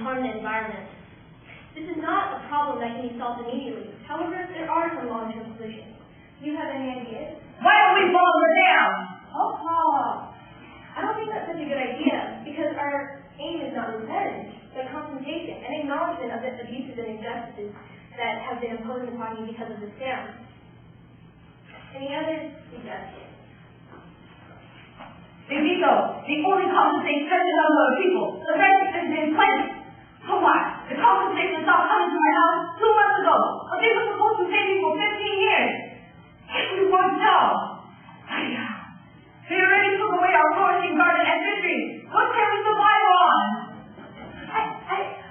harm the environment. This is not a problem that can be solved immediately. However, there are some long-term solutions. Do you have any ideas? Why don't we blow the dam? Oh, Paul. I don't think that's such a good idea, because our aim is not revenge, but compensation and acknowledgement of the abuses and injustices that have been imposed upon you because of this dam. Any other suggestions? Benito, the only compensation is on other people. The rest is in place. For what? The compensation stopped coming to my house 2 months ago, but they were supposed to pay me for 15 years. We won't know. They already took away our flourishing garden and fisheries. What can we survive on?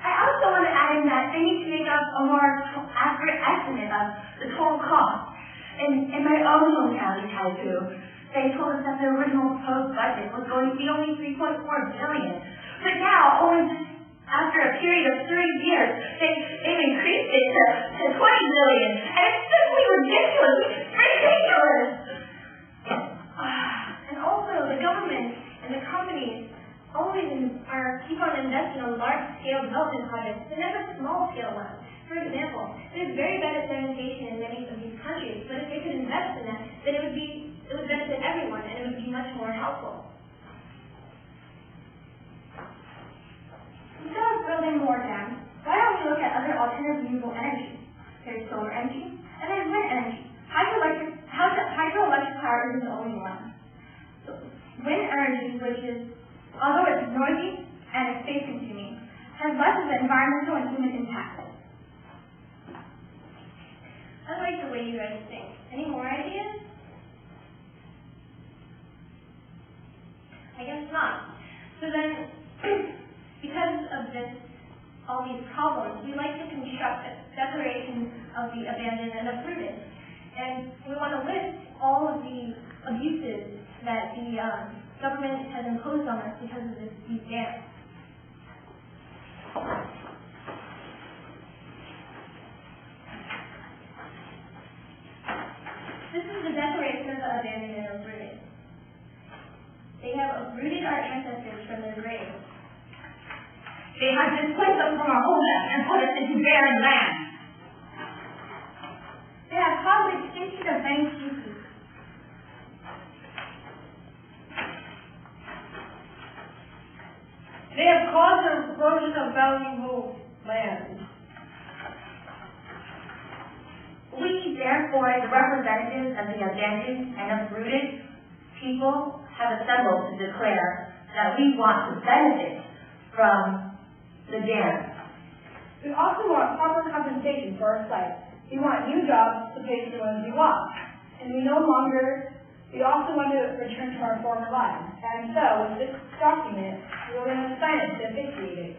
I also want to add in that they need to make up a more accurate estimate of the total cost. In my own hometown in Taikou, they told us that the original proposed budget was going to be only $3.4 billion. But now, only after a period of 3 years, they've increased it to $20 billion. And it's simply ridiculous. It's ridiculous. And also, the government and the companies always keep on investing on large-scale development projects, but never small-scale ones. For example, it is very bad at sanitation in many of these countries, but if they could invest in that, then it would benefit everyone, and it would be much more helpful. Instead of building more dams, why don't we look at other alternative renewable energy? There's solar energy, and there's wind energy. Hydroelectric power isn't the only one. So, wind energy, which is, although it's noisy and it's space-consuming, has less of an environmental and human impact. I like the way you guys think. Any more ideas? I guess not. So then, because of all these problems, we like to construct a declaration of the abandoned and uprooted. And we want to list all of the abuses that the government has imposed on us because of these dams. This is the declaration of the abandoned and uprooted. They have uprooted our ancestors from their graves. They have displaced us from our homeland and put us into barren land. They have caused the extinction of many species. They have caused the erosion of valuable land. We, therefore, the representatives of the abandoned and uprooted people, have assembled to declare that we want to benefit from the dam. We also want proper compensation for our site. We want new jobs to pay for the ones we lost. And we also want to return to our former lives. And so, with this document, we're going to sign it to officiate it.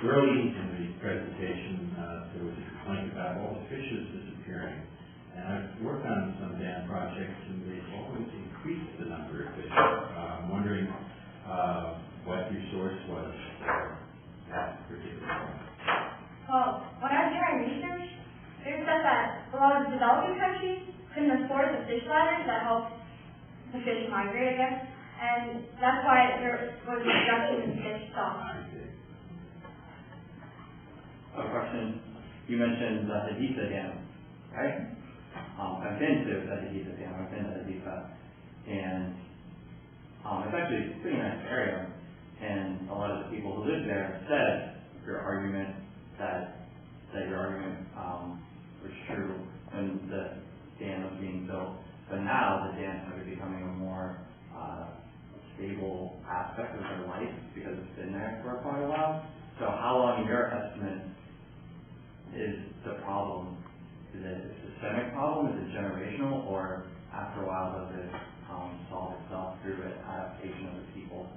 Early in the presentation, there was a complaint about all the fishes disappearing. And I've worked on some dam projects, and they've always increased the number of fish. I'm wondering what your source was for that particular one. Well, when I was doing research, it said that a lot of developing countries couldn't afford the fish ladders that helped the fish migrate, I guess. And that's why there was a reduction in fish stock. A question. You mentioned the Haditha Dam, right? I've been to the Haditha Dam. I've been to Haditha, and it's actually a pretty nice area. And a lot of the people who live there said your argument was true when the dam was being built, but now the dam is becoming a more stable aspect of their life because it's been there for quite a while. So how long, in your estimate, is the problem? Is it a systemic problem? Is it generational? Or after a while, does it solve itself through adaptation of the people?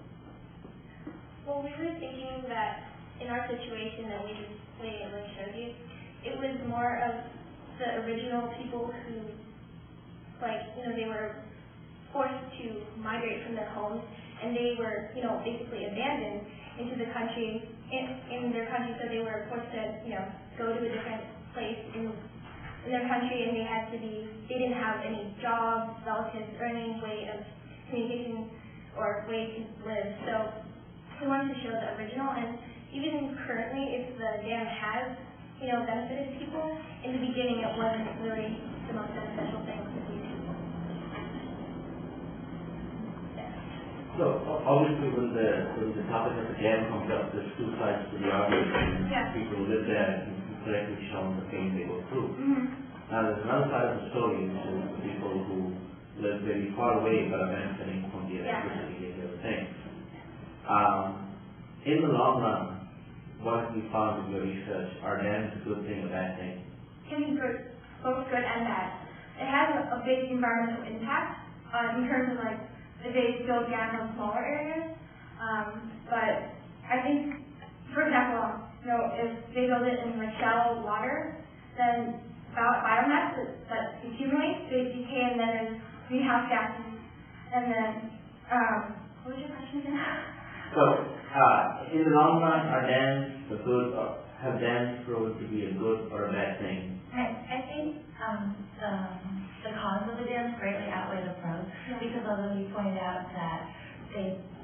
Well, we were thinking that in our situation that we displayed and showed you, it was more of the original people who, they were forced to migrate from their homes, and they were, basically abandoned into the country, in their country, so they were forced to, go to a different place in their country, and they didn't have any jobs, relatives, or any way of communication or way to live. So we wanted to show the original, and even currently, if the dam has, benefited people, in the beginning it wasn't really the most beneficial thing to these people. So obviously when the topic of the dam comes up, there's two sides to the argument. Yeah. People who live there and correctly shown the pain they go through. Mm-hmm. Now there's another side of the story, which is the people who live very far away but are benefiting from the electricity and everything. In the long run, what have you found in your research? Are dams a good thing or a bad thing? Can be good, both good and bad. It has a big environmental impact in terms of if they build dams in smaller areas. But I think, for example, if they build it in shallow water, then biomass that accumulates, they decay, and then there's greenhouse gases. And then, what was your question again? So, in the long run, are dams a good, or have dams proven to be a good or a bad thing? I think the cons of the dams greatly outweigh the pros, because although you pointed out that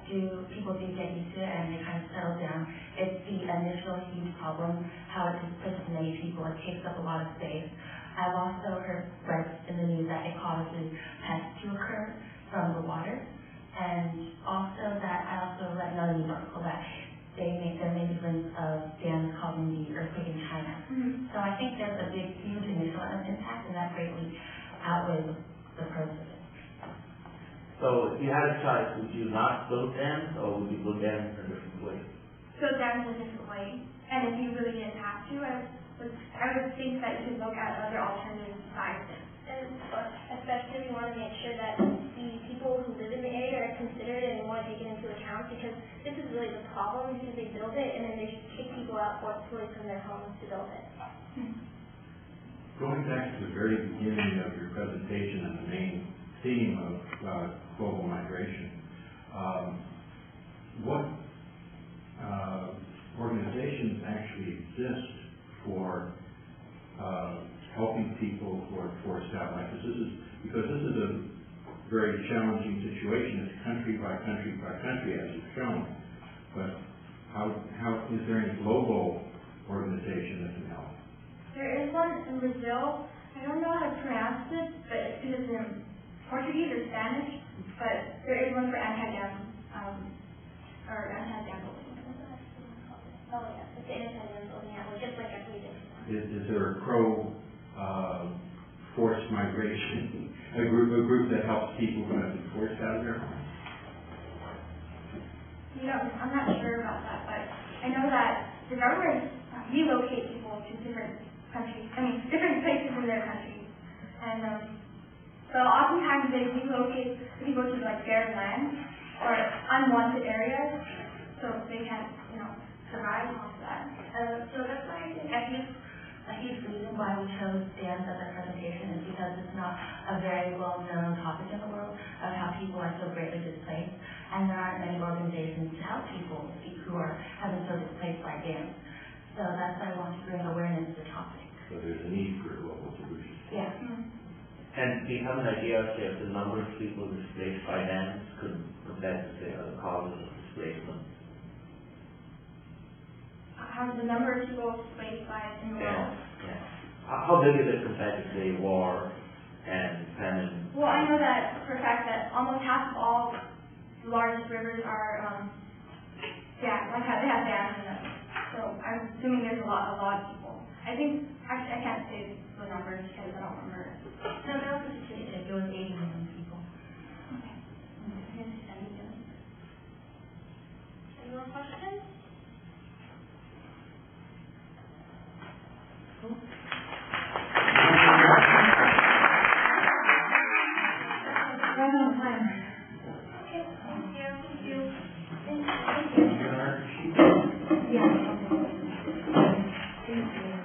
people do get used to it and they kind of settle down, it's the initial huge problem, how it displaces many people, it takes up a lot of space. I've also read in the news that it causes pests to occur from the water, and also that I also read another news article that there may be evidence of dams causing the earthquake in China. Mm-hmm. So I think there's a big, huge initial impact, and that greatly outweighs the pros of it. So if you had a choice, would you not build dams, or would you build dams in a different way? Build dams in a different way, and if you really didn't have to, I would think that you could look at other alternative sites. And especially we want to make sure that the people who live in the area are considered and more taken into account, because this is really the problem, because they build it and then they kick people out forcefully from their homes to build it. Going back to the very beginning of your presentation and the main theme of global migration, what organizations actually exist for helping people who are forced out like this? Because this is a very challenging situation. It's country by country by country, as you've shown. But how is there any global organization that can help? There is one in Brazil. I don't know how to pronounce it, but it's in Portuguese or Spanish. But there is one for anti-dam or anti-dam building. Oh yeah, it's the anti-dam building network, just like every day. Is there a pro-forced migration, a group that helps people who have been forced out of their homes? I'm not sure about that, but I know that the government relocate people to different countries, different places in their countries. And so oftentimes they relocate people to barren land or unwanted areas, so they can, survive off that. So that's why I think a huge reason why we chose dams as our presentation is because it's not a very well-known topic in the world of how people are so greatly displaced, and there aren't many organizations to help people who have been so displaced by dams. So that's why I want to bring awareness to the topic. So there's a need for a global solution. Yeah. And do you have an idea of the number of people displaced by dams compared to other causes of displacement? The number of people displaced by it in the world. Yeah. How big is it compared to, say, war and famine? Well, I know that for a fact that almost half of all the largest rivers are, they have dams in them. So I'm assuming there's a lot of people. I think, actually I can't say the numbers because I don't remember. No, that was a statistic. It was 80 million people. Okay. Any more questions? Right on time.